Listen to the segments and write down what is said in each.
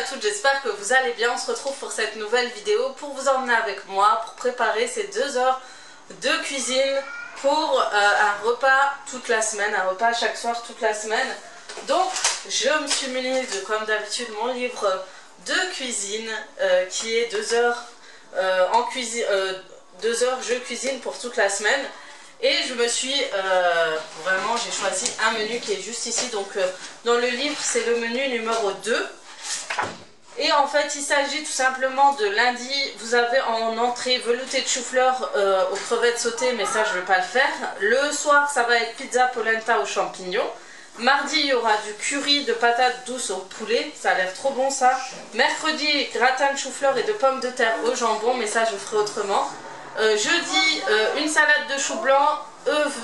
toutes, j'espère que vous allez bien. On se retrouve pour cette nouvelle vidéo pour vous emmener avec moi pour préparer ces 2 heures de cuisine pour un repas toute la semaine, un repas chaque soir toute la semaine. Donc je me suis munie de, comme d'habitude, mon livre de cuisine qui est 2 heures en cuisine, 2 heures je cuisine pour toute la semaine. Et je me suis vraiment, j'ai choisi un menu qui est juste ici. Donc dans le livre, c'est le menu numéro 2. Et en fait, il s'agit tout simplement de lundi. Vous avez en entrée velouté de chou-fleur aux crevettes sautées, mais ça, je ne vais pas le faire. Le soir, ça va être pizza polenta aux champignons. Mardi, il y aura du curry de patates douces au poulet. Ça a l'air trop bon, ça. Mercredi, gratin de chou-fleur et de pommes de terre au jambon, mais ça, je ferai autrement. Jeudi, une salade de chou blanc, œufs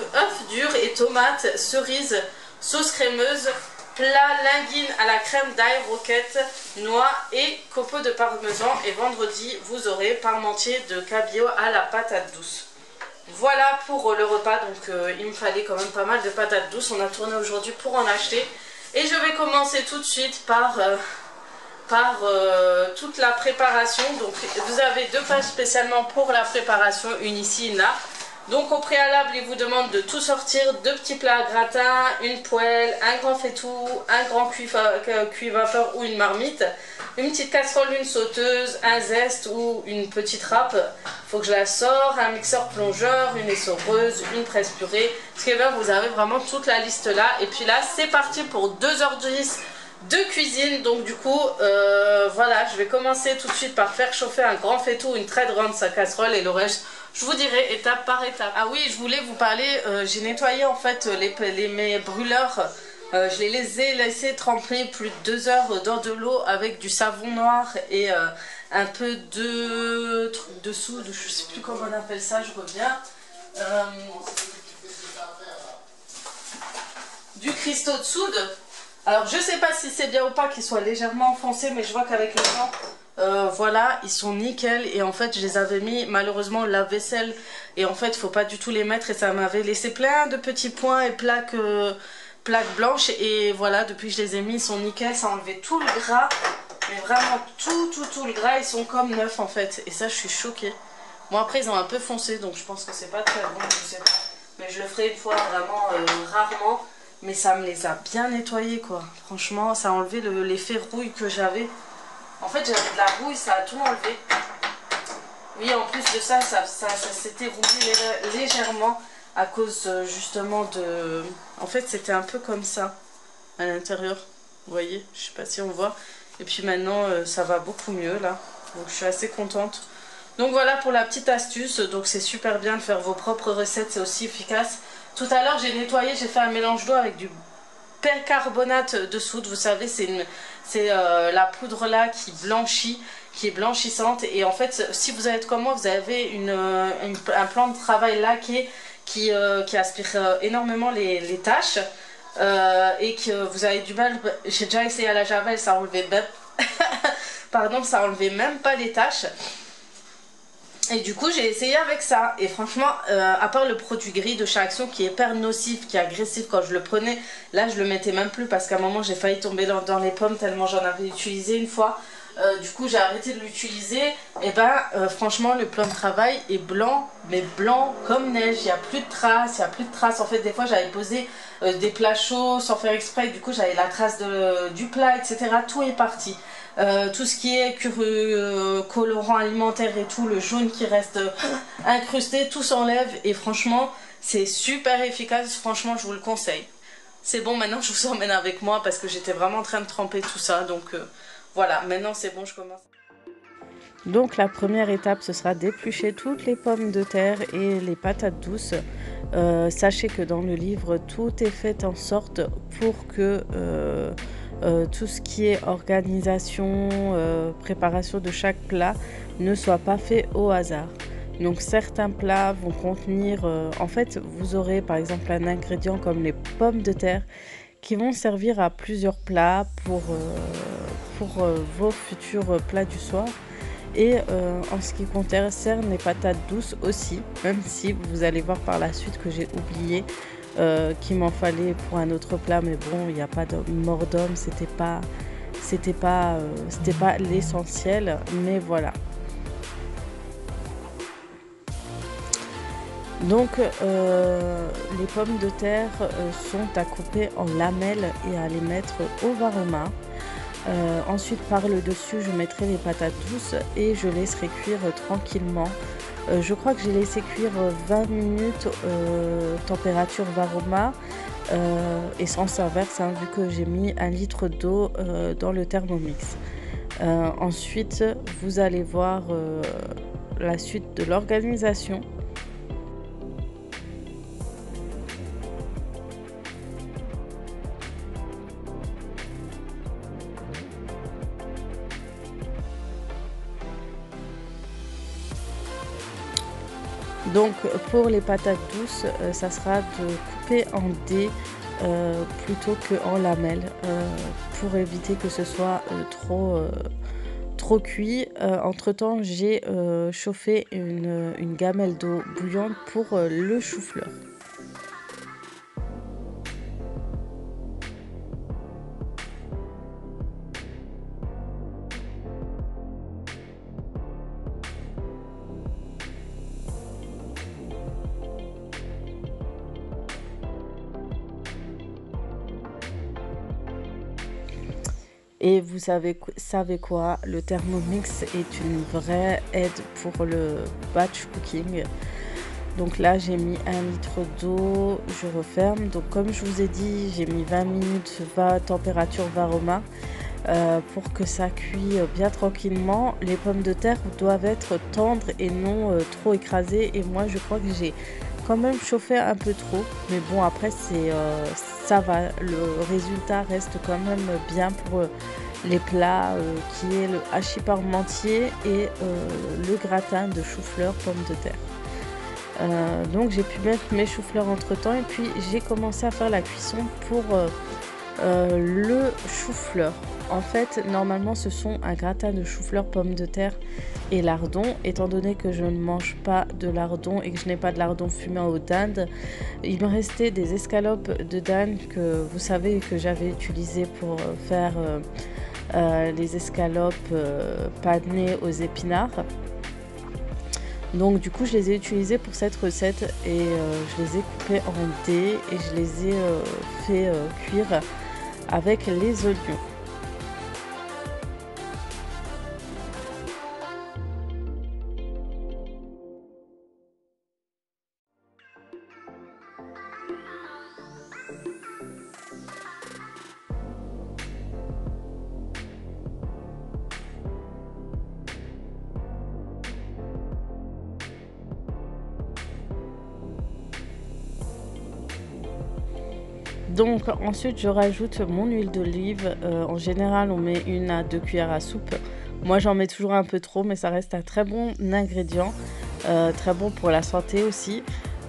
durs et tomates, cerises, sauce crémeuse, plat linguine à la crème d'ail, roquette, noix et copeaux de parmesan. Et vendredi, vous aurez parmentier de cabillaud à la patate douce. Voilà pour le repas. Donc il me fallait quand même pas mal de patates douces. On a tourné aujourd'hui pour en acheter. Et je vais commencer tout de suite par toute la préparation. Donc vous avez 2 pages spécialement pour la préparation, une ici, une là. Donc au préalable, il vous demande de tout sortir: 2 petits plats à gratin, une poêle, un grand faitout, un grand cuit vapeur ou une marmite, une petite casserole, une sauteuse, un zeste ou une petite râpe. Il faut que je la sorte, un mixeur plongeur, une essoreuse, une presse purée. Ce qui est bien, vous avez vraiment toute la liste là. Et puis là, c'est parti pour 2h10 de cuisine. Donc du coup voilà, je vais commencer tout de suite par faire chauffer un grand faitout, une très grande casserole, et le reste je vous dirai étape par étape. Ah oui, je voulais vous parler, j'ai nettoyé en fait mes brûleurs. Je les ai laissés tremper plus de 2 heures dans de l'eau avec du savon noir et un peu de truc de soude, je sais plus comment on appelle ça, je reviens. Du cristaux de soude. Alors je sais pas si c'est bien ou pas qu'ils soient légèrement enfoncés, mais je vois qu'avec le temps, voilà, ils sont nickel. Et en fait je les avais mis malheureusement lave-vaisselle, et en fait il faut pas du tout les mettre, et ça m'avait laissé plein de petits points et plaques blanches. Et voilà, depuis que je les ai mis, ils sont nickel, ça a enlevé tout le gras, mais vraiment tout le gras, ils sont comme neufs en fait. Et ça, je suis choquée. Bon, après ils ont un peu foncé, donc je pense que c'est pas très bon, je sais pas, mais je le ferai une fois, vraiment rarement. Mais ça me les a bien nettoyés, quoi. Franchement, ça a enlevé l'effet rouille que j'avais. En fait, j'avais de la rouille, ça a tout enlevé. Oui, en plus de ça, ça s'était rouillé légèrement à cause justement de... En fait, c'était un peu comme ça à l'intérieur. Vous voyez, je sais pas si on voit. Et puis maintenant, ça va beaucoup mieux, là. Donc, je suis assez contente. Donc, voilà pour la petite astuce. Donc, c'est super bien de faire vos propres recettes. C'est aussi efficace. Tout à l'heure, j'ai nettoyé, j'ai fait un mélange d'eau avec du percarbonate de soude. Vous savez, c'est la poudre là qui blanchit, qui est blanchissante. Et en fait, si vous êtes comme moi, vous avez un plan de travail laqué qui aspire énormément les tâches et que vous avez du mal. J'ai déjà essayé à la javel, ça enlevait même pardon, ça enlevait même pas les tâches. Et du coup j'ai essayé avec ça, et franchement à part le produit gris de chez Action qui est hyper nocif, qui est agressif quand je le prenais, là je le mettais même plus parce qu'à un moment j'ai failli tomber dans les pommes tellement j'en avais utilisé une fois. Du coup j'ai arrêté de l'utiliser. Et ben franchement le plan de travail est blanc, mais blanc comme neige. Il n'y a plus de traces, il n'y a plus de traces. En fait des fois j'avais posé des plats chauds sans faire exprès, du coup j'avais la trace du plat, etc. Tout est parti. Tout ce qui est colorant alimentaire et tout, le jaune qui reste incrusté, tout s'enlève. Et franchement c'est super efficace, franchement je vous le conseille. C'est bon, maintenant je vous emmène avec moi parce que j'étais vraiment en train de tremper tout ça. Donc voilà, maintenant c'est bon, je commence. Donc la première étape, ce sera d'éplucher toutes les pommes de terre et les patates douces. Sachez que dans le livre, tout est fait en sorte pour que tout ce qui est organisation, préparation de chaque plat ne soit pas fait au hasard. Donc certains plats vont contenir, en fait vous aurez par exemple un ingrédient comme les pommes de terre qui vont servir à plusieurs plats pour vos futurs plats du soir. Et en ce qui concerne les patates douces aussi, même si vous allez voir par la suite que j'ai oublié qu'il m'en fallait pour un autre plat, mais bon, il n'y a pas de mort d'homme, c'était pas c'était pas l'essentiel, mais voilà. Donc les pommes de terre sont à couper en lamelles et à les mettre au Varoma. Ensuite par le dessus je mettrai les patates douces et je laisserai cuire tranquillement. Je crois que j'ai laissé cuire 20 minutes température Varoma, essence inverse, hein, vu que j'ai mis 1 litre d'eau dans le Thermomix. Ensuite vous allez voir la suite de l'organisation. Donc pour les patates douces, ça sera de couper en dés plutôt qu'en lamelles pour éviter que ce soit trop cuit. Entre temps j'ai chauffé une gamelle d'eau bouillante pour le chou-fleur. Et vous savez quoi, le Thermomix est une vraie aide pour le batch cooking. Donc là j'ai mis 1 litre d'eau, je referme. Donc comme je vous ai dit, j'ai mis 20 minutes température Varoma pour que ça cuit bien tranquillement. Les pommes de terre doivent être tendres et non trop écrasées, et moi je crois que j'ai quand même chauffé un peu trop, mais bon après ça va, le résultat reste quand même bien pour les plats qui est le hachis parmentier et le gratin de chou-fleur pommes de terre. Donc j'ai pu mettre mes choux-fleurs entre temps et puis j'ai commencé à faire la cuisson pour le chou-fleur. En fait normalement ce sont un gratin de chou-fleur pommes de terre et lardon. Étant donné que je ne mange pas de lardon et que je n'ai pas de lardon fumé en dinde, il me restait des escalopes de dinde que vous savez que j'avais utilisées pour faire les escalopes panées aux épinards. Donc du coup je les ai utilisées pour cette recette et je les ai coupées en dés et je les ai fait cuire avec les oignons. Donc ensuite je rajoute mon huile d'olive, en général on met 1 à 2 cuillères à soupe. Moi j'en mets toujours un peu trop, mais ça reste un très bon ingrédient, très bon pour la santé aussi.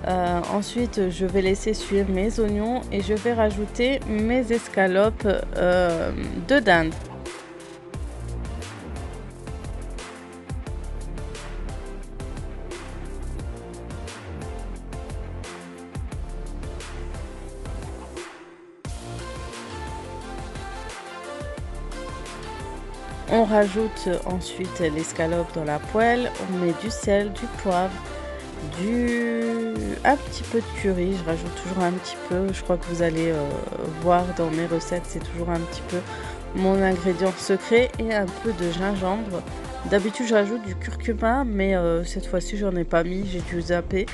Ensuite je vais laisser suivre mes oignons et je vais rajouter mes escalopes de dinde. On rajoute ensuite l'escalope dans la poêle, on met du sel, du poivre, un petit peu de curry. Je rajoute toujours un petit peu, je crois que vous allez voir dans mes recettes, c'est toujours un petit peu mon ingrédient secret, et un peu de gingembre. D'habitude je rajoute du curcuma, mais cette fois-ci j'en ai pas mis, j'ai dû zapper.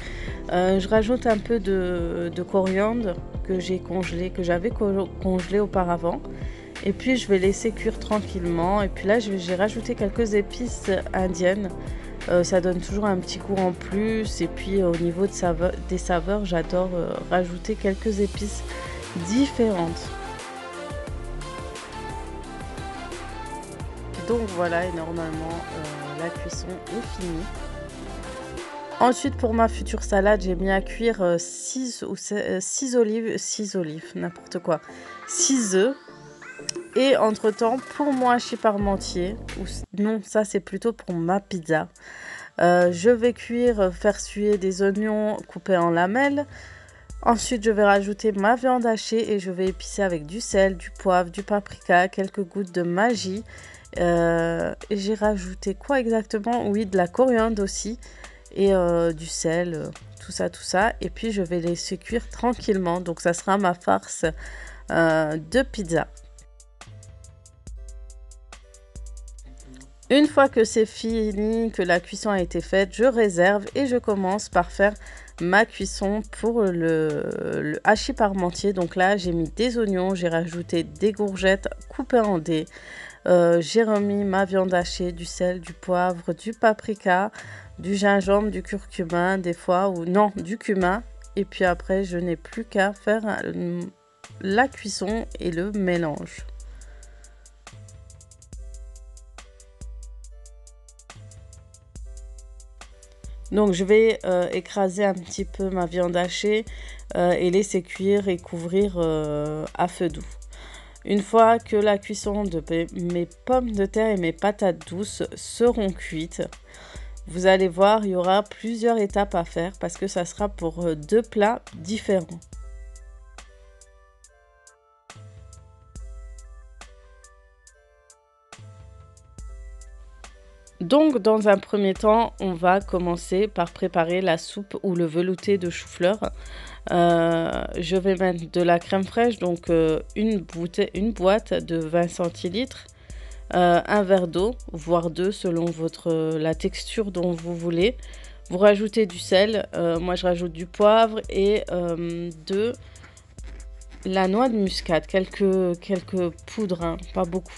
Je rajoute un peu de coriandre que j'ai congelé, que j'avais congelé auparavant. Et puis je vais laisser cuire tranquillement. Et puis là j'ai rajouté quelques épices indiennes. Ça donne toujours un petit goût en plus. Et puis au niveau des saveurs, j'adore rajouter quelques épices différentes. Donc voilà, et normalement la cuisson est finie. Ensuite pour ma future salade, j'ai mis à cuire 6 olives, n'importe quoi, 6 œufs. Et entre temps, pour mon hachis parmentier, ou non, ça c'est plutôt pour ma pizza, je vais faire suer des oignons coupés en lamelles. Ensuite, je vais rajouter ma viande hachée et je vais épicer avec du sel, du poivre, du paprika, quelques gouttes de magie. Et j'ai rajouté quoi exactement? Oui, de la coriandre aussi et du sel, tout ça. Et puis, je vais laisser cuire tranquillement. Donc, ça sera ma farce de pizza. Une fois que c'est fini, que la cuisson a été faite, je réserve et je commence par faire ma cuisson pour le hachis parmentier. Donc là, j'ai mis des oignons, j'ai rajouté des courgettes coupées en dés. J'ai remis ma viande hachée, du sel, du poivre, du paprika, du gingembre, du curcuma, des fois, ou non, du cumin. Et puis après, je n'ai plus qu'à faire la cuisson et le mélange. Donc je vais écraser un petit peu ma viande hachée et laisser cuire et couvrir à feu doux. Une fois que la cuisson de mes pommes de terre et mes patates douces seront cuites, vous allez voir, il y aura plusieurs étapes à faire parce que ça sera pour deux plats différents. Donc, dans un premier temps, on va commencer par préparer la soupe ou le velouté de chou-fleur. Je vais mettre de la crème fraîche, donc une boîte de 20 centilitres, un verre d'eau, voire deux selon la texture dont vous voulez. Vous rajoutez du sel, moi je rajoute du poivre et de la noix de muscade, quelques poudres, hein, pas beaucoup.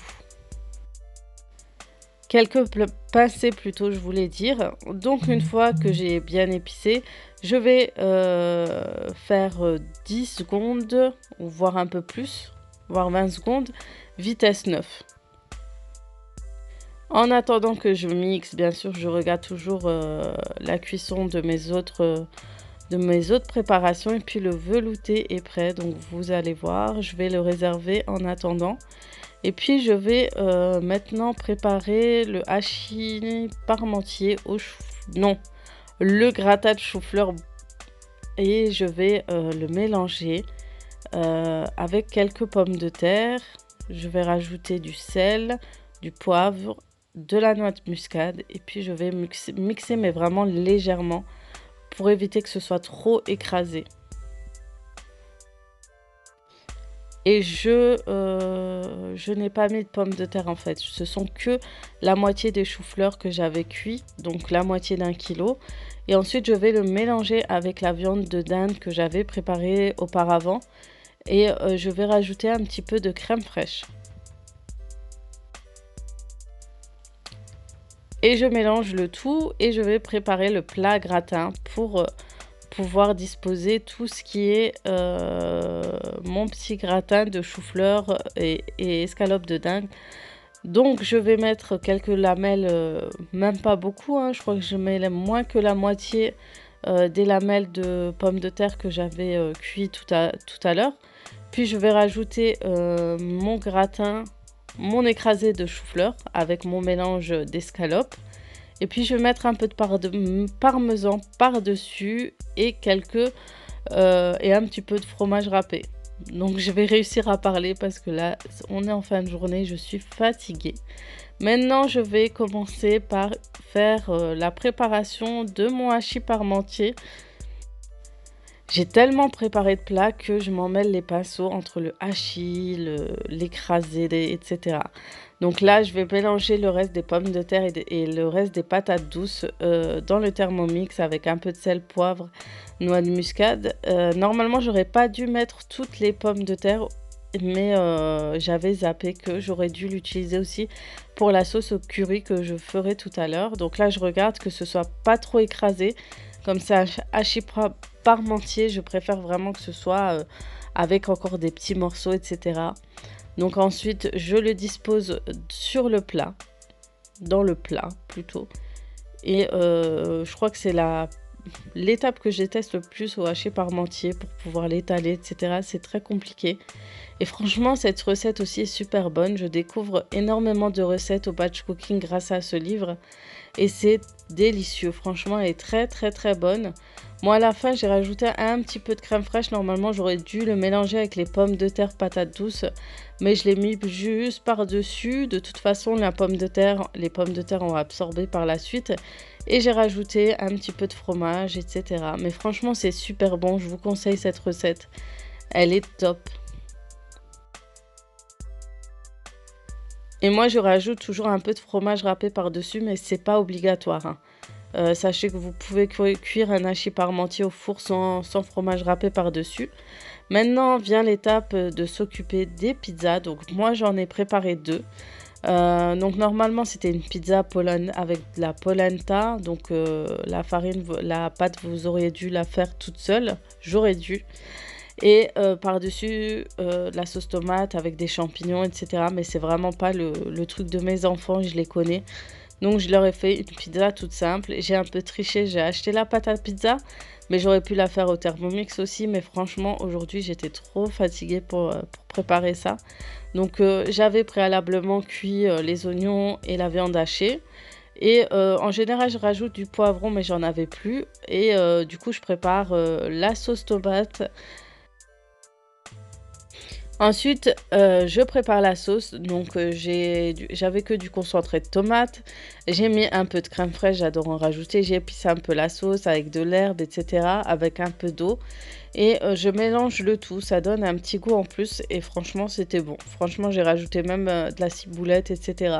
Quelques pincées plutôt, je voulais dire. Donc une fois que j'ai bien épicé, je vais faire 10 secondes, voire un peu plus, voire 20 secondes, vitesse 9. En attendant que je mixe, bien sûr, je regarde toujours la cuisson de mes autres préparations. Et puis le velouté est prêt, donc vous allez voir, je vais le réserver en attendant. Et puis je vais maintenant préparer le hachis parmentier le gratin de chou-fleur, et je vais le mélanger avec quelques pommes de terre. Je vais rajouter du sel, du poivre, de la noix de muscade et puis je vais mixer mais vraiment légèrement pour éviter que ce soit trop écrasé. Et je n'ai pas mis de pommes de terre en fait. Ce sont que la moitié des choux-fleurs que j'avais cuit, donc la moitié d'1 kilo. Et ensuite, je vais le mélanger avec la viande de dinde que j'avais préparée auparavant. Et je vais rajouter un petit peu de crème fraîche. Et je mélange le tout et je vais préparer le plat gratin pour pouvoir disposer tout ce qui est mon petit gratin de chou-fleur et escalope de dinde. Donc je vais mettre quelques lamelles, même pas beaucoup, hein, je crois que je mets moins que la moitié des lamelles de pommes de terre que j'avais cuit tout à l'heure. Puis je vais rajouter mon gratin, mon écrasé de chou-fleur avec mon mélange d'escalope. Et puis je vais mettre un peu de parmesan par-dessus et un petit peu de fromage râpé. Donc je vais réussir à parler parce que là on est en fin de journée, je suis fatiguée. Maintenant je vais commencer par faire la préparation de mon hachis parmentier. J'ai tellement préparé de plats que je m'en mêle les pinceaux entre le hachis, l'écrasé, etc. Donc là, je vais mélanger le reste des pommes de terre et le reste des patates douces dans le Thermomix avec un peu de sel, poivre, noix de muscade. Normalement, j'aurais pas dû mettre toutes les pommes de terre, mais j'avais zappé que j'aurais dû l'utiliser aussi pour la sauce au curry que je ferai tout à l'heure. Donc là, je regarde que ce soit pas trop écrasé. Comme c'est un hachis parmentier, je préfère vraiment que ce soit avec encore des petits morceaux, etc. Donc ensuite, je le dispose sur le plat, dans le plat plutôt. Et je crois que c'est l'étape que je déteste le plus au hachis parmentier pour pouvoir l'étaler, etc. C'est très compliqué. Et franchement, cette recette aussi est super bonne. Je découvre énormément de recettes au batch cooking grâce à ce livre. Et c'est délicieux. Franchement, elle est très très très bonne. Moi, à la fin, j'ai rajouté un petit peu de crème fraîche. Normalement, j'aurais dû le mélanger avec les pommes de terre patates douces. Mais je l'ai mis juste par-dessus. De toute façon, les pommes de terre ont absorbé par la suite. Et j'ai rajouté un petit peu de fromage, etc. Mais franchement, c'est super bon. Je vous conseille cette recette. Elle est top. Et moi, je rajoute toujours un peu de fromage râpé par-dessus, mais c'est pas obligatoire, hein. Sachez que vous pouvez cuire un hachis parmentier au four sans fromage râpé par-dessus. Maintenant vient l'étape de s'occuper des pizzas. Donc moi, j'en ai préparé deux. Donc normalement, c'était une pizza avec de la polenta. Donc la pâte, vous auriez dû la faire toute seule. J'aurais dû. Et par-dessus, la sauce tomate avec des champignons, etc. Mais c'est vraiment pas le truc de mes enfants, je les connais. Donc je leur ai fait une pizza toute simple. J'ai un peu triché, j'ai acheté la pâte à pizza. Mais j'aurais pu la faire au Thermomix aussi. Mais franchement, aujourd'hui, j'étais trop fatiguée pour préparer ça. Donc j'avais préalablement cuit les oignons et la viande hachée. Et en général, je rajoute du poivron, mais j'en avais plus. Et du coup, je prépare la sauce tomate. Ensuite, je prépare la sauce. Donc, j'avais que du concentré de tomate. J'ai mis un peu de crème fraîche, j'adore en rajouter. J'ai épicé un peu la sauce avec de l'herbe, etc. Avec un peu d'eau. Et je mélange le tout. Ça donne un petit goût en plus. Et franchement, c'était bon. Franchement, j'ai rajouté même de la ciboulette, etc.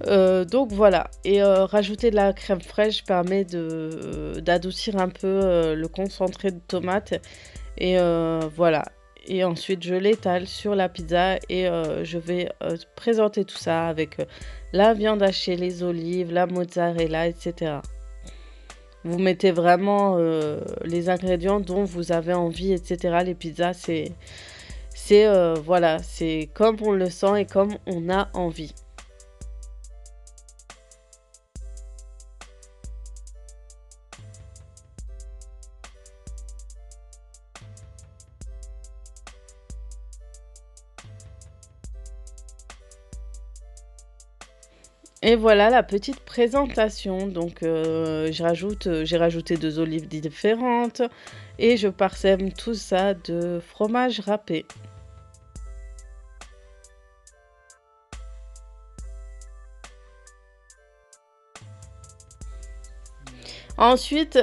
Donc voilà. Et rajouter de la crème fraîche permet d'adoucir un peu le concentré de tomate. Et voilà. Et ensuite, je l'étale sur la pizza et je vais présenter tout ça avec la viande hachée, les olives, la mozzarella, etc. Vous mettez vraiment les ingrédients dont vous avez envie, etc. Les pizzas, voilà, c'est comme on le sent et comme on a envie. Et voilà la petite présentation. Donc j'ai rajouté 2 olives différentes et je parsème tout ça de fromage râpé. Ensuite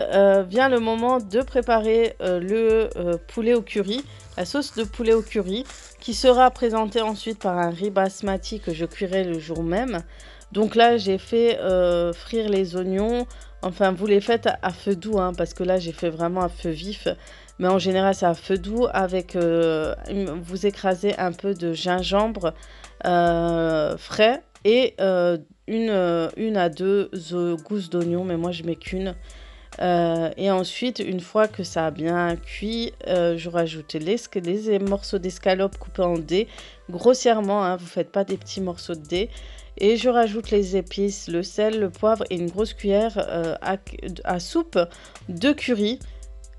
vient le moment de préparer le poulet au curry, la sauce de poulet au curry qui sera présentée ensuite par un riz basmati que je cuirai le jour même. Donc là, j'ai fait frire les oignons. Enfin, vous les faites à feu doux, hein, parce que là, j'ai fait vraiment à feu vif. Mais en général, c'est à feu doux avec... vous écrasez un peu de gingembre frais et une à deux gousses d'oignon. Mais moi, je mets qu'une. Et ensuite, une fois que ça a bien cuit, je rajoute les morceaux d'escalope coupés en dés, grossièrement, hein, vous ne faites pas des petits morceaux de dés. Et je rajoute les épices, le sel, le poivre et une grosse cuillère à soupe de curry.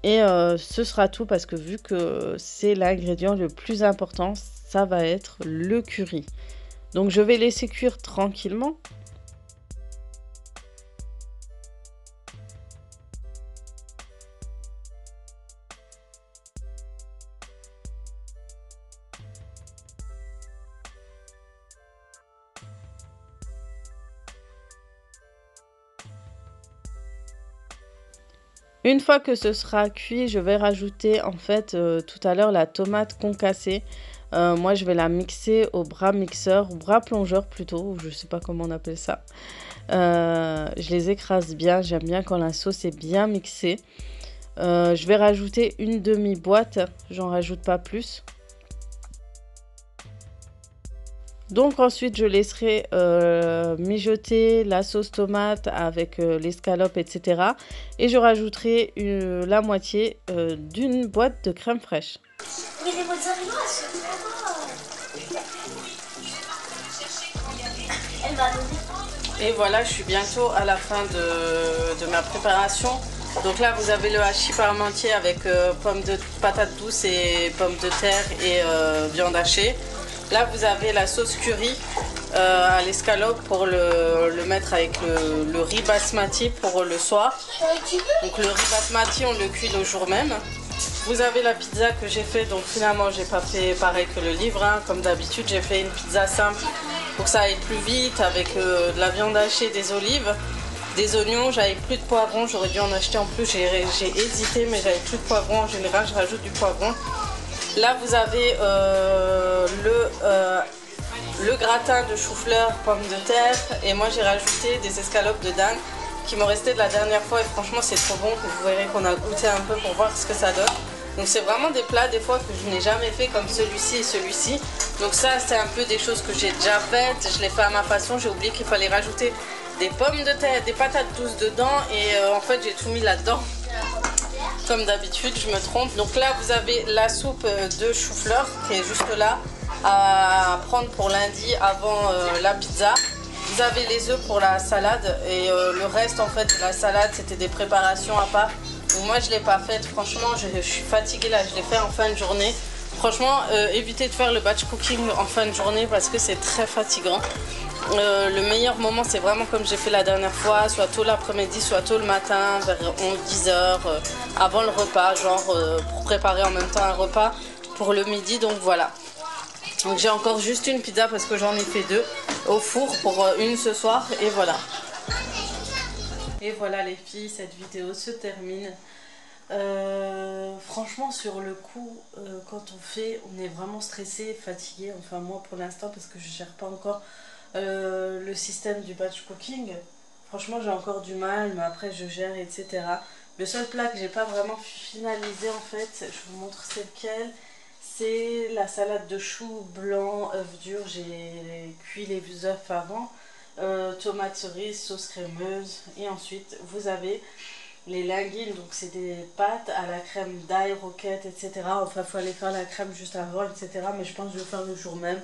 Et ce sera tout parce que vu que c'est l'ingrédient le plus important, ça va être le curry. Donc je vais laisser cuire tranquillement. Une fois que ce sera cuit, je vais rajouter en fait tout à l'heure la tomate concassée. Moi, je vais la mixer au bras mixeur, au bras plongeur plutôt, je ne sais pas comment on appelle ça. Je les écrase bien, j'aime bien quand la sauce est bien mixée. Je vais rajouter une demi-boîte, j'en rajoute pas plus. Donc ensuite, je laisserai mijoter la sauce tomate avec l'escalope, etc. Et je rajouterai la moitié d'une boîte de crème fraîche. Mais les mozzarella, elle m'a donné. Et voilà, je suis bientôt à la fin de ma préparation. Donc là vous avez le hachis parmentier avec patates douces et pommes de terre et viande hachée. Là vous avez la sauce curry à l'escalope pour le mettre avec le riz basmati pour le soir. Donc le riz basmati on le cuit le jour même. Vous avez la pizza que j'ai fait, donc finalement j'ai pas fait pareil que le livre, hein. Comme d'habitude j'ai fait une pizza simple pour que ça aille plus vite avec de la viande hachée, des olives, des oignons. J'avais plus de poivrons, j'aurais dû en acheter en plus, j'ai hésité mais j'avais plus de poivrons. En général je rajoute du poivron. Là vous avez le gratin de chou-fleur, pommes de terre, et moi j'ai rajouté des escalopes de dinde qui m'ont resté de la dernière fois et franchement c'est trop bon. Vous verrez qu'on a goûté un peu pour voir ce que ça donne. Donc c'est vraiment des plats des fois que je n'ai jamais fait comme celui-ci et celui-ci. Donc ça c'est un peu des choses que j'ai déjà faites, je l'ai fait à ma façon. J'ai oublié qu'il fallait rajouter des pommes de terre, des patates douces dedans et en fait j'ai tout mis là-dedans. Comme d'habitude je me trompe. Donc là vous avez la soupe de chou-fleur qui est juste là à prendre pour lundi avant la pizza. Vous avez les œufs pour la salade et le reste en fait de la salade c'était des préparations à part. Donc moi je l'ai pas faite, franchement je suis fatiguée là, je l'ai fait en fin de journée. Franchement évitez de faire le batch cooking en fin de journée parce que c'est très fatigant. Le meilleur moment c'est vraiment comme j'ai fait la dernière fois, soit tôt l'après-midi, soit tôt le matin, vers 11-10 heures, avant le repas, genre pour préparer en même temps un repas pour le midi, donc voilà. Donc j'ai encore juste une pizza parce que j'en ai fait 2 au four pour une ce soir et voilà. Et voilà les filles, cette vidéo se termine. Franchement sur le coup, quand on fait, on est vraiment stressé, fatigué, enfin moi pour l'instant parce que je gère pas encore le système du batch cooking. Franchement j'ai encore du mal, mais après je gère etc. Le seul plat que j'ai pas vraiment finalisé en fait, je vous montre c'est lequel. C'est la salade de choux blanc, œufs durs, j'ai cuit les œufs avant, tomates cerises, sauce crémeuse et ensuite vous avez les linguines, donc c'est des pâtes à la crème d'ail, roquette, etc. Enfin il faut aller faire la crème juste avant, etc. Mais je pense que je vais faire le jour même.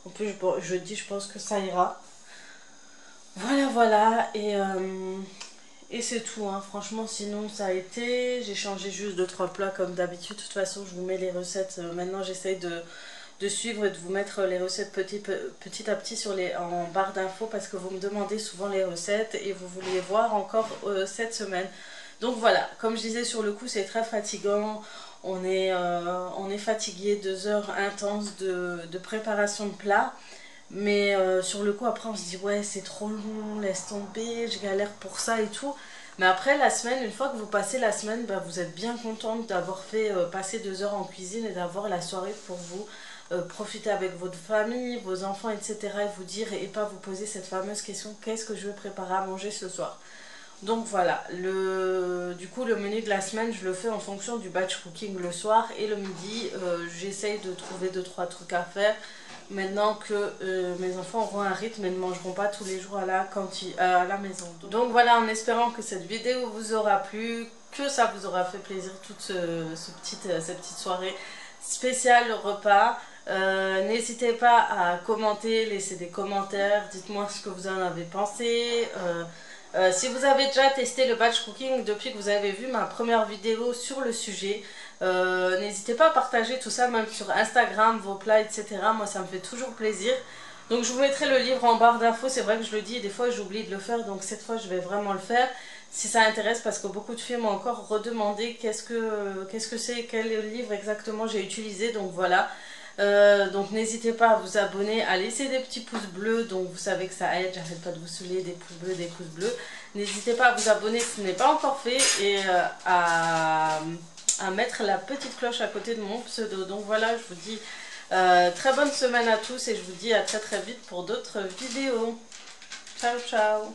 En plus jeudi je pense que ça ira. Voilà et c'est tout, hein. Franchement sinon ça a été, j'ai changé juste 2-3 plats comme d'habitude. De toute façon je vous mets les recettes, maintenant j'essaye de suivre et de vous mettre les recettes petit à petit en barre d'infos parce que vous me demandez souvent les recettes et vous voulez voir encore cette semaine. Donc voilà, comme je disais sur le coup c'est très fatigant, on est fatigué, 2 heures intenses de préparation de plats. Mais sur le coup après on se dit ouais c'est trop long, laisse tomber, je galère pour ça et tout. Mais après la semaine, une fois que vous passez la semaine, bah, vous êtes bien contente d'avoir fait passer 2 heures en cuisine et d'avoir la soirée pour vous. Profiter avec votre famille, vos enfants etc. et vous dire et pas vous poser cette fameuse question qu'est-ce que je vais préparer à manger ce soir. Donc voilà, du coup le menu de la semaine je le fais en fonction du batch cooking le soir et le midi j'essaye de trouver 2-3 trucs à faire. Maintenant que mes enfants auront un rythme et ne mangeront pas tous les jours à la maison. Donc voilà, en espérant que cette vidéo vous aura plu, que ça vous aura fait plaisir toute cette petite soirée spéciale repas. N'hésitez pas à commenter, laisser des commentaires, dites-moi ce que vous en avez pensé. Si vous avez déjà testé le batch cooking depuis que vous avez vu ma première vidéo sur le sujet, n'hésitez pas à partager tout ça même sur Instagram, vos plats etc. Moi ça me fait toujours plaisir. Donc je vous mettrai le livre en barre d'infos, c'est vrai que je le dis et des fois j'oublie de le faire, donc cette fois je vais vraiment le faire. Si ça intéresse, parce que beaucoup de filles m'ont encore redemandé qu'est-ce que c'est, quel livre exactement j'ai utilisé, donc voilà. Donc n'hésitez pas à vous abonner, à laisser des petits pouces bleus, donc vous savez que ça aide, j'arrête pas de vous saouler, des pouces bleus, des pouces bleus. N'hésitez pas à vous abonner si ce n'est pas encore fait et à mettre la petite cloche à côté de mon pseudo. Donc voilà, je vous dis très bonne semaine à tous et je vous dis à très vite pour d'autres vidéos. Ciao ciao.